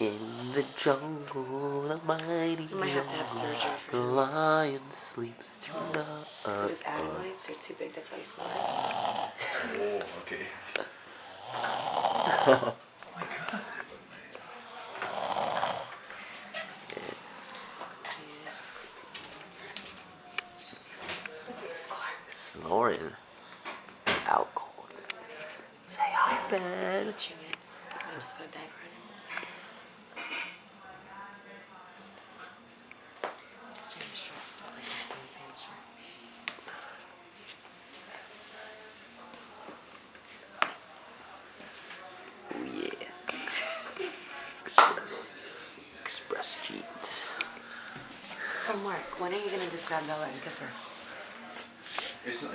In the jungle, the mighty You might have to have surgery jungle, for the him. lion sleeps tonight. So his adenoids are too big, that's why he snores. Oh, okay. Oh my god. Snoring. Out cold. Say hi, Ben. Watching it. I'm gonna just put a diaper on him. Just change the shorts, but like the pants short. Oh yeah. Express jeans. So Mark, when are you gonna just grab Bella and kiss her? It's not